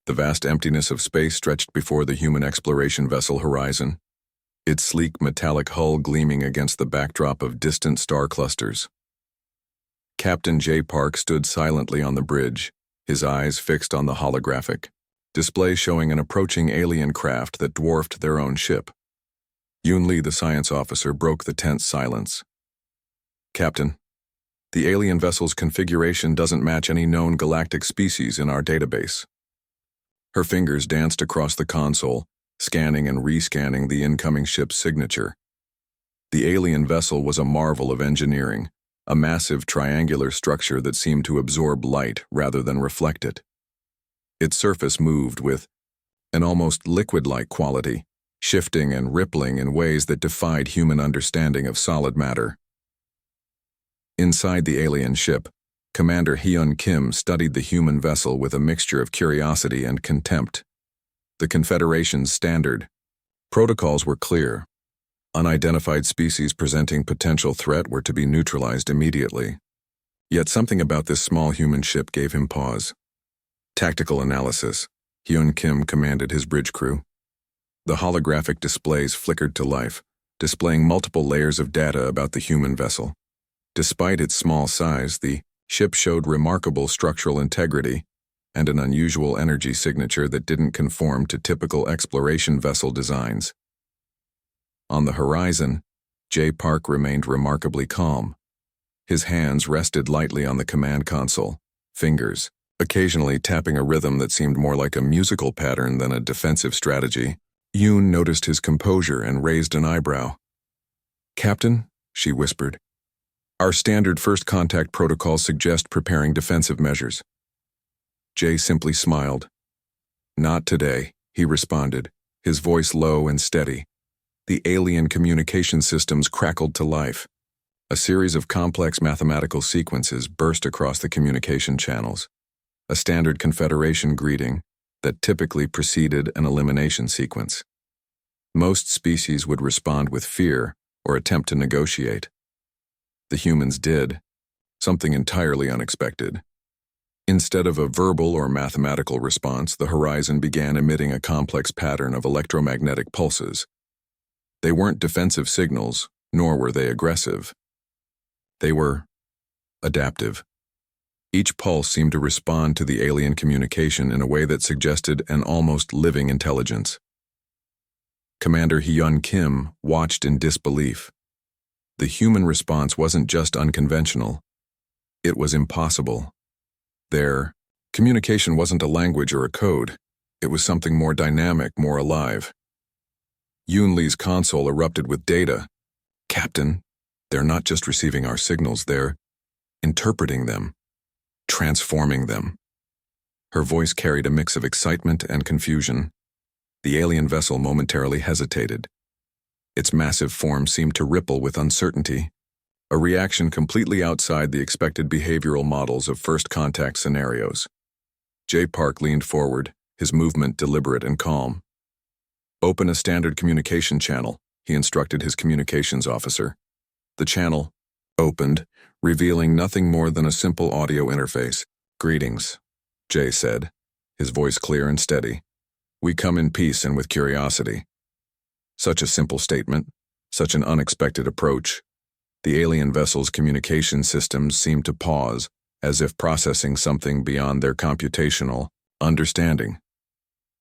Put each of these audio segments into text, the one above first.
The vast emptiness of space stretched before the human exploration vessel horizon, its sleek metallic hull gleaming against the backdrop of distant star clusters. Captain J. Park stood silently on the bridge, his eyes fixed on the holographic display showing an approaching alien craft that dwarfed their own ship. Yoon Lee, the science officer, broke the tense silence. "Captain, the alien vessel's configuration doesn't match any known galactic species in our database." Her fingers danced across the console, scanning and rescanning the incoming ship's signature. The alien vessel was a marvel of engineering, a massive triangular structure that seemed to absorb light rather than reflect it. Its surface moved with an almost liquid-like quality, shifting and rippling in ways that defied human understanding of solid matter. Inside the alien ship, Commander Hyun Kim studied the human vessel with a mixture of curiosity and contempt. The Confederation's standard protocols were clear. Unidentified species presenting potential threat were to be neutralized immediately. Yet something about this small human ship gave him pause. Tactical analysis, Hyun Kim commanded his bridge crew. The holographic displays flickered to life, displaying multiple layers of data about the human vessel. Despite its small size, the ship showed remarkable structural integrity and an unusual energy signature that didn't conform to typical exploration vessel designs. On the horizon, J. Park remained remarkably calm. His hands rested lightly on the command console, fingers occasionally tapping a rhythm that seemed more like a musical pattern than a defensive strategy. Yoon noticed his composure and raised an eyebrow. "Captain," she whispered, "our standard first contact protocols suggest preparing defensive measures." Jay simply smiled. "Not today," he responded, his voice low and steady. The alien communication systems crackled to life. A series of complex mathematical sequences burst across the communication channels, a standard Confederation greeting that typically preceded an elimination sequence. Most species would respond with fear or attempt to negotiate. The humans did, something entirely unexpected. Instead of a verbal or mathematical response, the horizon began emitting a complex pattern of electromagnetic pulses. They weren't defensive signals, nor were they aggressive. They were adaptive. Each pulse seemed to respond to the alien communication in a way that suggested an almost living intelligence. Commander Hyun Kim watched in disbelief. The human response wasn't just unconventional. It was impossible. Their communication wasn't a language or a code. It was something more dynamic, more alive. Yoon Lee's console erupted with data. "Captain, they're not just receiving our signals, they're interpreting them, transforming them." Her voice carried a mix of excitement and confusion. The alien vessel momentarily hesitated. Its massive form seemed to ripple with uncertainty, a reaction completely outside the expected behavioral models of first contact scenarios. J. Park leaned forward, his movement deliberate and calm. "Open a standard communication channel," he instructed his communications officer. The channel opened, revealing nothing more than a simple audio interface. "Greetings," Jay said, his voice clear and steady. "We come in peace and with curiosity." Such a simple statement, such an unexpected approach. The alien vessel's communication systems seemed to pause, as if processing something beyond their computational understanding.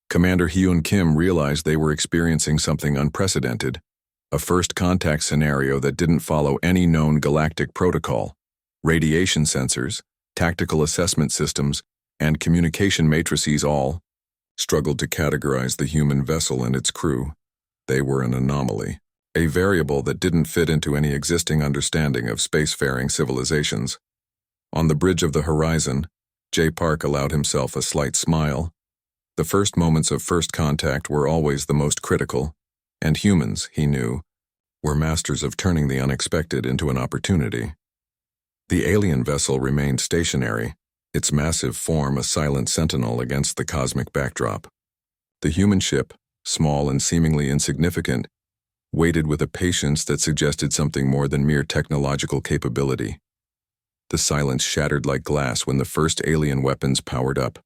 Commander Hyun Kim realized they were experiencing something unprecedented, a first contact scenario that didn't follow any known galactic protocol. Radiation sensors, tactical assessment systems, and communication matrices all struggled to categorize the human vessel and its crew. They were an anomaly, a variable that didn't fit into any existing understanding of spacefaring civilizations. On the bridge of the horizon, J. Park allowed himself a slight smile. The first moments of first contact were always the most critical, and humans, he knew, were masters of turning the unexpected into an opportunity. The alien vessel remained stationary, its massive form a silent sentinel against the cosmic backdrop. The human ship, small and seemingly insignificant, waited with a patience that suggested something more than mere technological capability. The silence shattered like glass when the first alien weapons powered up.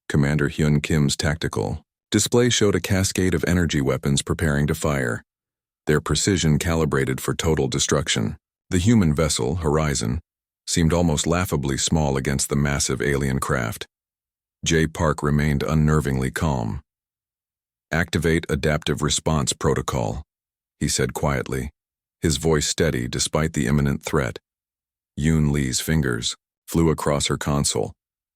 Commander Hyun Kim's tactical display showed a cascade of energy weapons preparing to fire, their precision calibrated for total destruction. The human vessel, Horizon, seemed almost laughably small against the massive alien craft. J. Park remained unnervingly calm. "Activate Adaptive Response Protocol," he said quietly, his voice steady despite the imminent threat. Yoon Lee's fingers flew across her console,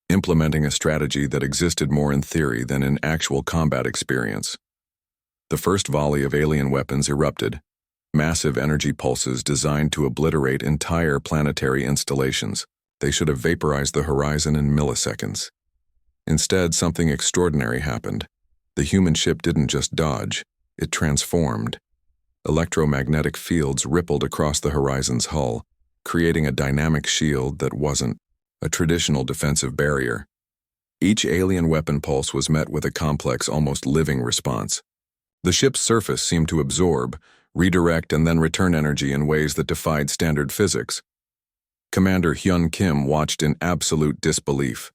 implementing a strategy that existed more in theory than in actual combat experience. The first volley of alien weapons erupted, massive energy pulses designed to obliterate entire planetary installations. They should have vaporized the horizon in milliseconds. Instead, something extraordinary happened. The human ship didn't just dodge, it transformed. Electromagnetic fields rippled across the horizon's hull, creating a dynamic shield that wasn't a traditional defensive barrier. Each alien weapon pulse was met with a complex, almost living response. The ship's surface seemed to absorb, redirect, and then return energy in ways that defied standard physics. Commander Hyun Kim watched in absolute disbelief.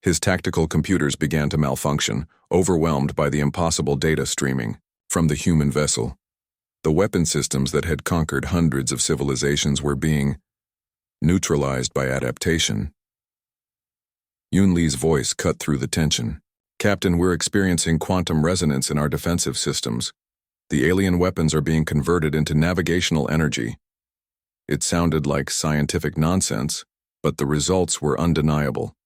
His tactical computers began to malfunction, overwhelmed by the impossible data streaming from the human vessel. The weapon systems that had conquered hundreds of civilizations were being neutralized by adaptation. Yoon Lee's voice cut through the tension. "Captain, we're experiencing quantum resonance in our defensive systems. The alien weapons are being converted into navigational energy." It sounded like scientific nonsense, but the results were undeniable.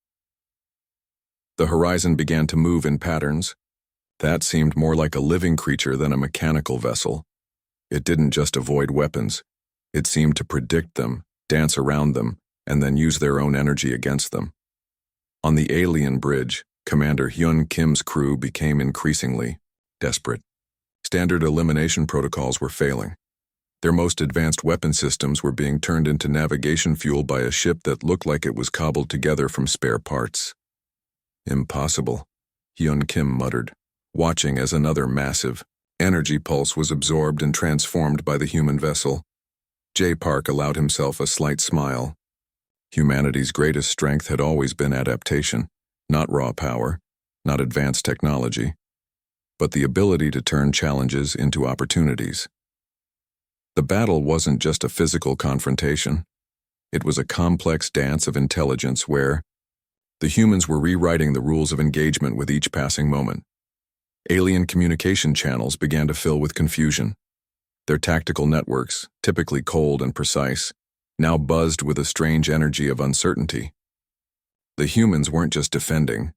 The horizon began to move in patterns. That seemed more like a living creature than a mechanical vessel. It didn't just avoid weapons. It seemed to predict them, dance around them, and then use their own energy against them. On the alien bridge, Commander Hyun Kim's crew became increasingly desperate. Standard elimination protocols were failing. Their most advanced weapon systems were being turned into navigation fuel by a ship that looked like it was cobbled together from spare parts. "Impossible," Hyun Kim muttered, watching as another massive energy pulse was absorbed and transformed by the human vessel. J. Park allowed himself a slight smile. Humanity's greatest strength had always been adaptation, not raw power, not advanced technology, but the ability to turn challenges into opportunities. The battle wasn't just a physical confrontation. It was a complex dance of intelligence where the humans were rewriting the rules of engagement with each passing moment. Alien communication channels began to fill with confusion. Their tactical networks, typically cold and precise, now buzzed with a strange energy of uncertainty. The humans weren't just defending,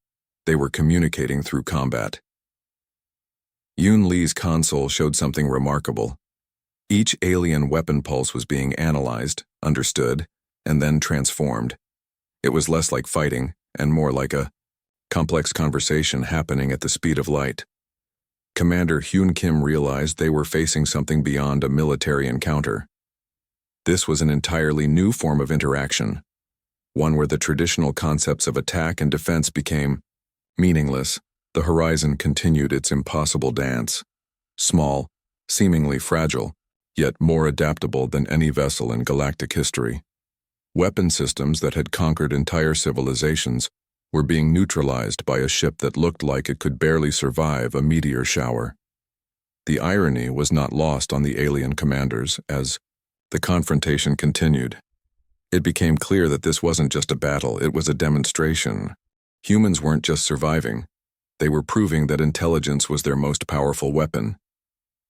they were communicating through combat. Yoon Lee's console showed something remarkable. Each alien weapon pulse was being analyzed, understood, and then transformed. It was less like fighting and more like a complex conversation happening at the speed of light. Commander Hyun Kim realized they were facing something beyond a military encounter. This was an entirely new form of interaction, one where the traditional concepts of attack and defense became meaningless. The horizon continued its impossible dance, small, seemingly fragile, yet more adaptable than any vessel in galactic history. Weapon systems that had conquered entire civilizations were being neutralized by a ship that looked like it could barely survive a meteor shower. The irony was not lost on the alien commanders as the confrontation continued. It became clear that this wasn't just a battle, it was a demonstration. Humans weren't just surviving, they were proving that intelligence was their most powerful weapon.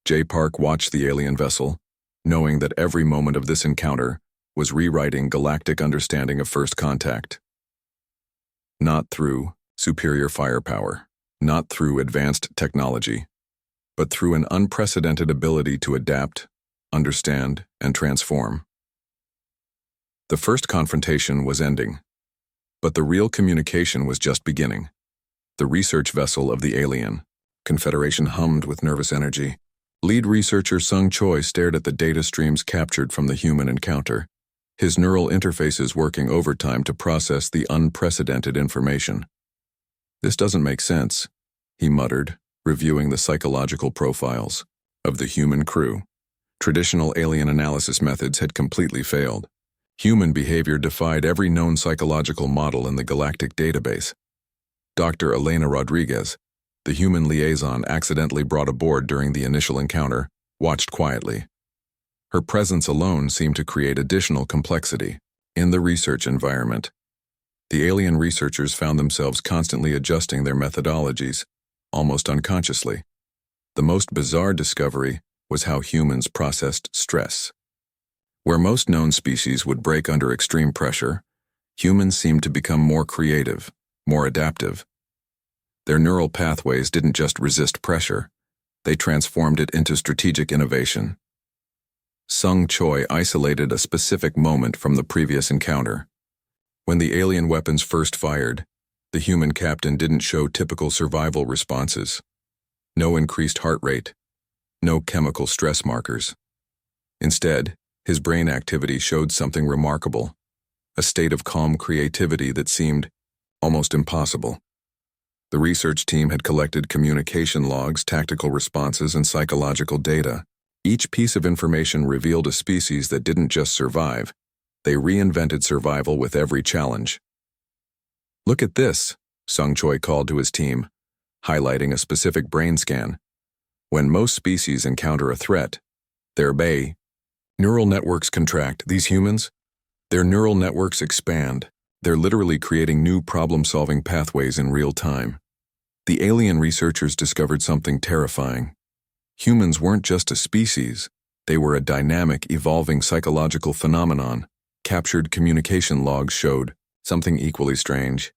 J. Park watched the alien vessel, knowing that every moment of this encounter was rewriting galactic understanding of first contact. Not through superior firepower, not through advanced technology, but through an unprecedented ability to adapt, understand, and transform. The first confrontation was ending, but the real communication was just beginning. The research vessel of the alien Confederation hummed with nervous energy. Lead researcher Sung Choi stared at the data streams captured from the human encounter, his neural interfaces working overtime to process the unprecedented information. "This doesn't make sense," he muttered, reviewing the psychological profiles of the human crew. Traditional alien analysis methods had completely failed. Human behavior defied every known psychological model in the galactic database. Dr. Elena Rodriguez, the human liaison accidentally brought aboard during the initial encounter, watched quietly. Her presence alone seemed to create additional complexity in the research environment. The alien researchers found themselves constantly adjusting their methodologies, almost unconsciously. The most bizarre discovery was how humans processed stress. Where most known species would break under extreme pressure, humans seemed to become more creative, more adaptive. Their neural pathways didn't just resist pressure, they transformed it into strategic innovation. Sung Choi isolated a specific moment from the previous encounter. When the alien weapons first fired, the human captain didn't show typical survival responses. No increased heart rate, no chemical stress markers. Instead, his brain activity showed something remarkable, a state of calm creativity that seemed almost impossible. The research team had collected communication logs, tactical responses, and psychological data. Each piece of information revealed a species that didn't just survive, they reinvented survival with every challenge. "Look at this," Sung Choi called to his team, highlighting a specific brain scan. When most species encounter a threat, their neural networks contract. These humans, their neural networks expand. They're literally creating new problem-solving pathways in real time. The alien researchers discovered something terrifying. Humans weren't just a species, they were a dynamic, evolving psychological phenomenon. Captured communication logs showed something equally strange.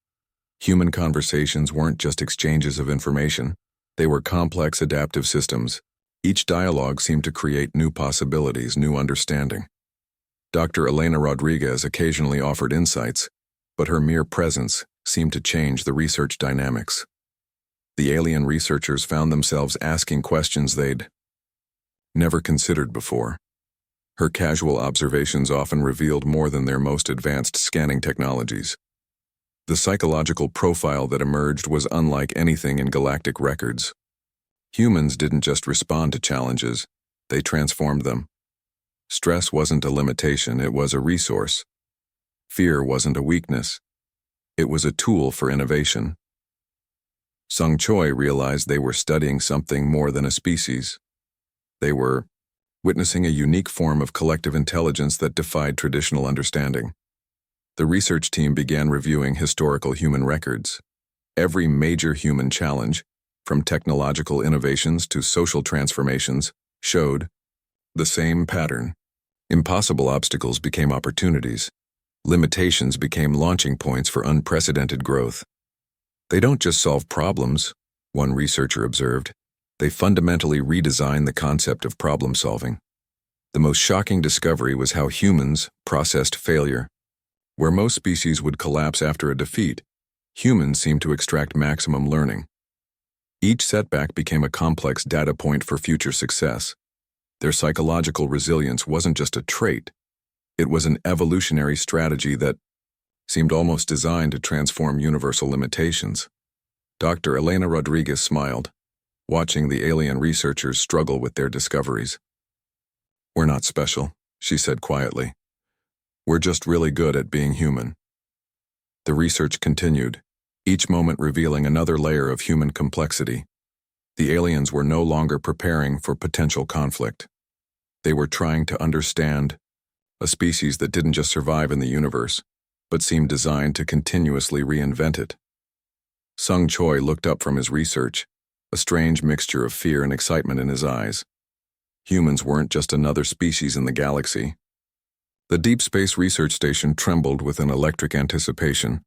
Human conversations weren't just exchanges of information, they were complex adaptive systems. Each dialogue seemed to create new possibilities, new understanding. Dr. Elena Rodriguez occasionally offered insights, but her mere presence seemed to change the research dynamics. The alien researchers found themselves asking questions they'd never considered before. Her casual observations often revealed more than their most advanced scanning technologies. The psychological profile that emerged was unlike anything in galactic records. Humans didn't just respond to challenges, they transformed them. Stress wasn't a limitation, it was a resource. Fear wasn't a weakness, it was a tool for innovation. Sung Choi realized they were studying something more than a species. They were witnessing a unique form of collective intelligence that defied traditional understanding. The research team began reviewing historical human records. Every major human challenge, from technological innovations to social transformations, showed the same pattern. Impossible obstacles became opportunities. Limitations became launching points for unprecedented growth. They don't just solve problems, one researcher observed. They fundamentally redesign the concept of problem solving. The most shocking discovery was how humans processed failure. Where most species would collapse after a defeat, humans seemed to extract maximum learning. Each setback became a complex data point for future success. Their psychological resilience wasn't just a trait, it was an evolutionary strategy that seemed almost designed to transform universal limitations. Dr. Elena Rodriguez smiled, watching the alien researchers struggle with their discoveries. "We're not special," she said quietly. "We're just really good at being human." The research continued, each moment revealing another layer of human complexity. The aliens were no longer preparing for potential conflict. They were trying to understand a species that didn't just survive in the universe, but seemed designed to continuously reinvent it. Sung Choi looked up from his research, a strange mixture of fear and excitement in his eyes. Humans weren't just another species in the galaxy. The Deep Space Research Station trembled with an electric anticipation.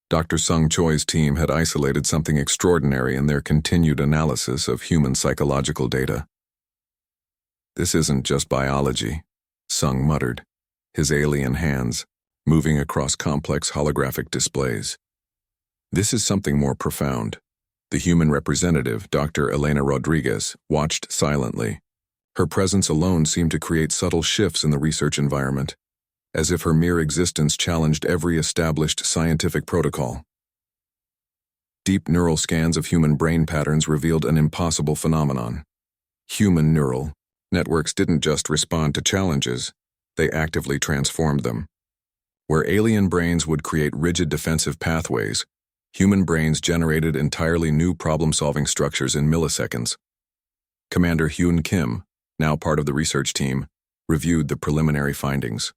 Dr. Sung Choi's team had isolated something extraordinary in their continued analysis of human psychological data. "This isn't just biology," Sung muttered, his alien hands moving across complex holographic displays. "This is something more profound." The human representative, Dr. Elena Rodriguez, watched silently. Her presence alone seemed to create subtle shifts in the research environment, as if her mere existence challenged every established scientific protocol. Deep neural scans of human brain patterns revealed an impossible phenomenon. Human neural networks didn't just respond to challenges, they actively transformed them. Where alien brains would create rigid defensive pathways, Human brains generated entirely new problem-solving structures in milliseconds. Commander Hyun Kim, now part of the research team, reviewed the preliminary findings.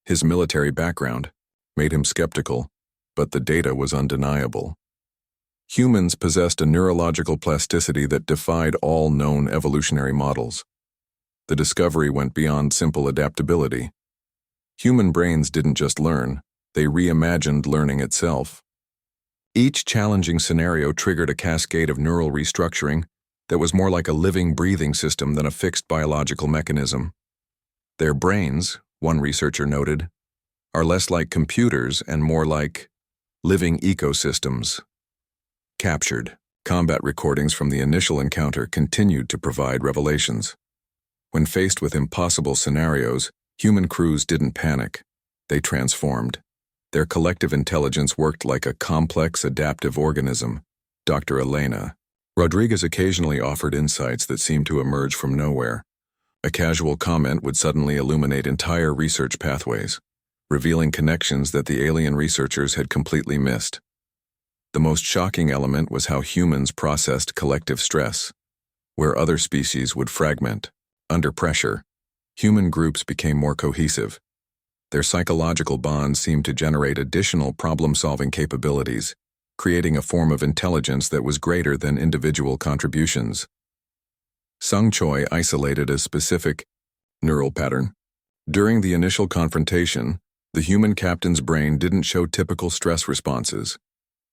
His military background made him skeptical, but the data was undeniable. Humans possessed a neurological plasticity that defied all known evolutionary models. The discovery went beyond simple adaptability. Human brains didn't just learn, they reimagined learning itself. Each challenging scenario triggered a cascade of neural restructuring that was more like a living, breathing system than a fixed biological mechanism. Their brains, one researcher noted, are less like computers and more like living ecosystems. Captured, combat recordings from the initial encounter continued to provide revelations. When faced with impossible scenarios, human crews didn't panic. They transformed. Their collective intelligence worked like a complex, adaptive organism. Dr. Elena Rodriguez occasionally offered insights that seemed to emerge from nowhere. A casual comment would suddenly illuminate entire research pathways, revealing connections that the alien researchers had completely missed. The most shocking element was how humans processed collective stress. Where other species would fragment, under pressure, human groups became more cohesive. Their psychological bonds seemed to generate additional problem-solving capabilities, creating a form of intelligence that was greater than individual contributions. Sung Choi isolated a specific neural pattern. During the initial confrontation, the human captain's brain didn't show typical stress responses.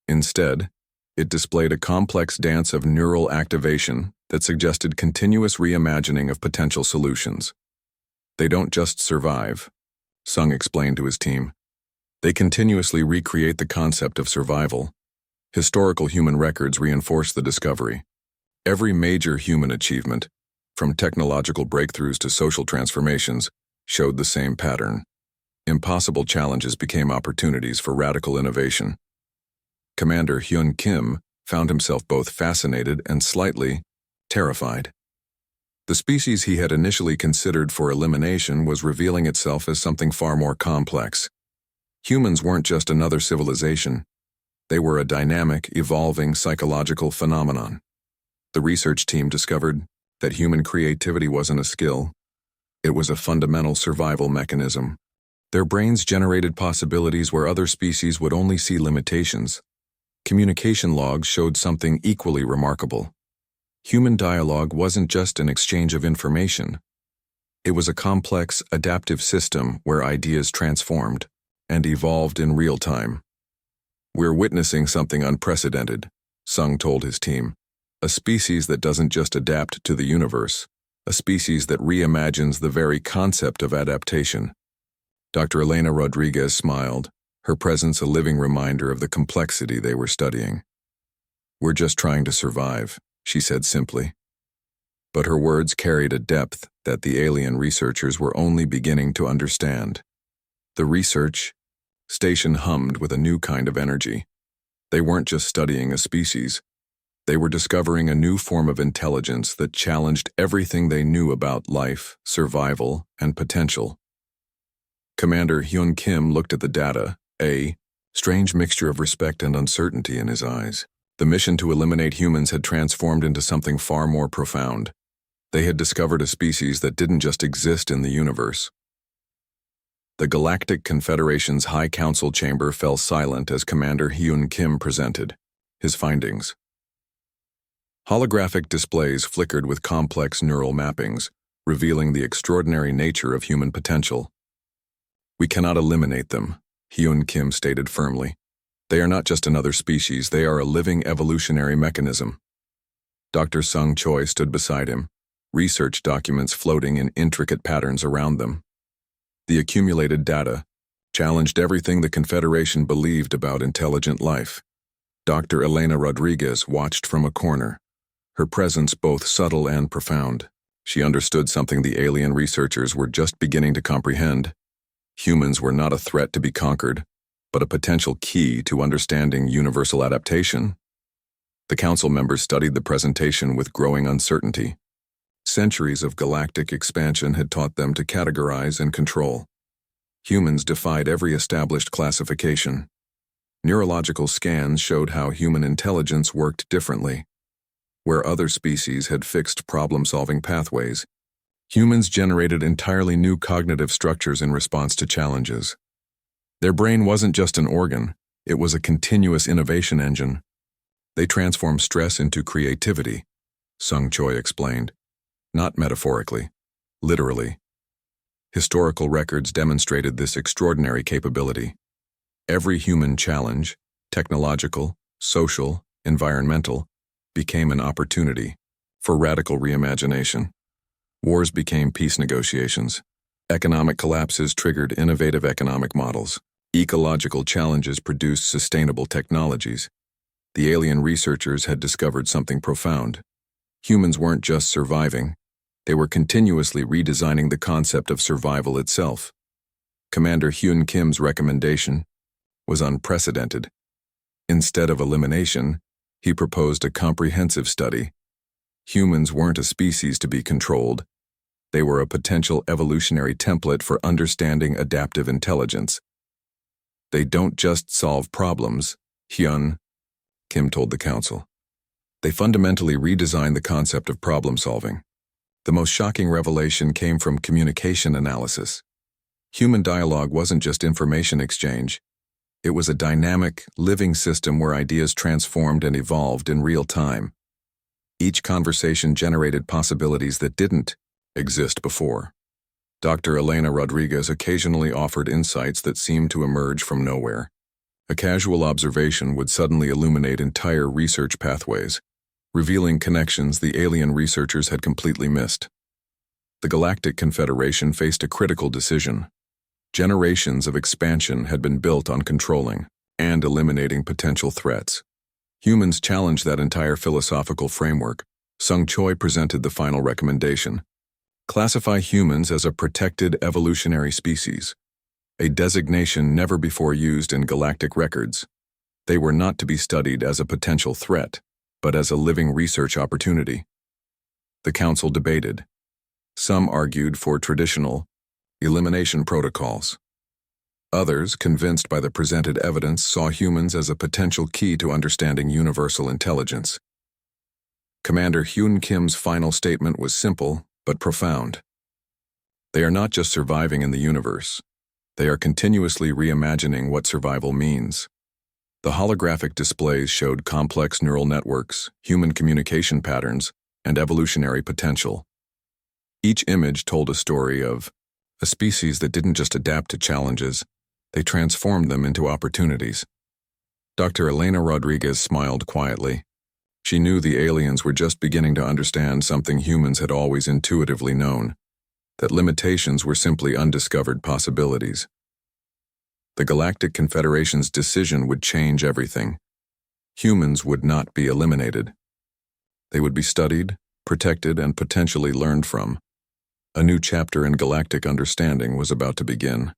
Instead, it displayed a complex dance of neural activation that suggested continuous reimagining of potential solutions. They don't just survive, Sung explained to his team. They continuously recreate the concept of survival. Historical human records reinforce the discovery. Every major human achievement, from technological breakthroughs to social transformations, showed the same pattern. Impossible challenges became opportunities for radical innovation. Commander Hyun Kim found himself both fascinated and slightly terrified. The species he had initially considered for elimination was revealing itself as something far more complex. Humans weren't just another civilization. They were a dynamic, evolving psychological phenomenon. The research team discovered that human creativity wasn't a skill. It was a fundamental survival mechanism. Their brains generated possibilities where other species would only see limitations. Communication logs showed something equally remarkable. Human dialogue wasn't just an exchange of information. It was a complex, adaptive system where ideas transformed and evolved in real time. "We're witnessing something unprecedented," Sung told his team. "A species that doesn't just adapt to the universe, a species that reimagines the very concept of adaptation." Dr. Elena Rodriguez smiled, her presence a living reminder of the complexity they were studying. "We're just trying to survive," she said simply. But her words carried a depth that the alien researchers were only beginning to understand. The research station hummed with a new kind of energy. They weren't just studying a species. They were discovering a new form of intelligence that challenged everything they knew about life, survival, and potential. Commander Hyun Kim looked at the data, a strange mixture of respect and uncertainty in his eyes. The mission to eliminate humans had transformed into something far more profound. They had discovered a species that didn't just exist in the universe. The Galactic Confederation's High Council chamber fell silent as Commander Hyun Kim presented his findings. Holographic displays flickered with complex neural mappings, revealing the extraordinary nature of human potential. "We cannot eliminate them," Hyun Kim stated firmly. "They are not just another species, they are a living evolutionary mechanism." Dr. Sung Choi stood beside him, research documents floating in intricate patterns around them. The accumulated data challenged everything the Confederation believed about intelligent life. Dr. Elena Rodriguez watched from a corner, her presence both subtle and profound. She understood something the alien researchers were just beginning to comprehend. Humans were not a threat to be conquered, but a potential key to understanding universal adaptation. The council members studied the presentation with growing uncertainty. Centuries of galactic expansion had taught them to categorize and control. Humans defied every established classification. Neurological scans showed how human intelligence worked differently. Where other species had fixed problem-solving pathways, humans generated entirely new cognitive structures in response to challenges. Their brain wasn't just an organ, it was a continuous innovation engine. They transformed stress into creativity, Sung Choi explained. Not metaphorically, literally. Historical records demonstrated this extraordinary capability. Every human challenge, technological, social, environmental, became an opportunity for radical reimagination. Wars became peace negotiations. Economic collapses triggered innovative economic models. Ecological challenges produced sustainable technologies. The alien researchers had discovered something profound. Humans weren't just surviving, they were continuously redesigning the concept of survival itself. Commander Hyun Kim's recommendation was unprecedented. Instead of elimination, he proposed a comprehensive study. Humans weren't a species to be controlled. They were a potential evolutionary template for understanding adaptive intelligence. They don't just solve problems, Hyun Kim told the council. They fundamentally redesigned the concept of problem solving. The most shocking revelation came from communication analysis. Human dialogue wasn't just information exchange. It was a dynamic, living system where ideas transformed and evolved in real time. Each conversation generated possibilities that didn't exist before. Dr. Elena Rodriguez occasionally offered insights that seemed to emerge from nowhere. A casual observation would suddenly illuminate entire research pathways, revealing connections the alien researchers had completely missed. The Galactic Confederation faced a critical decision. Generations of expansion had been built on controlling and eliminating potential threats. Humans challenged that entire philosophical framework. Sung Choi presented the final recommendation. Classify humans as a protected evolutionary species, a designation never before used in galactic records. They were not to be studied as a potential threat, but as a living research opportunity. The council debated. Some argued for traditional elimination protocols. Others, convinced by the presented evidence, saw humans as a potential key to understanding universal intelligence. Commander Hyun Kim's final statement was simple but profound. They are not just surviving in the universe. They are continuously reimagining what survival means. The holographic displays showed complex neural networks, human communication patterns, and evolutionary potential. Each image told a story of a species that didn't just adapt to challenges, they transformed them into opportunities. Dr. Elena Rodriguez smiled quietly. She knew the aliens were just beginning to understand something humans had always intuitively known, that limitations were simply undiscovered possibilities. The Galactic Confederation's decision would change everything. Humans would not be eliminated. They would be studied, protected, and potentially learned from. A new chapter in galactic understanding was about to begin.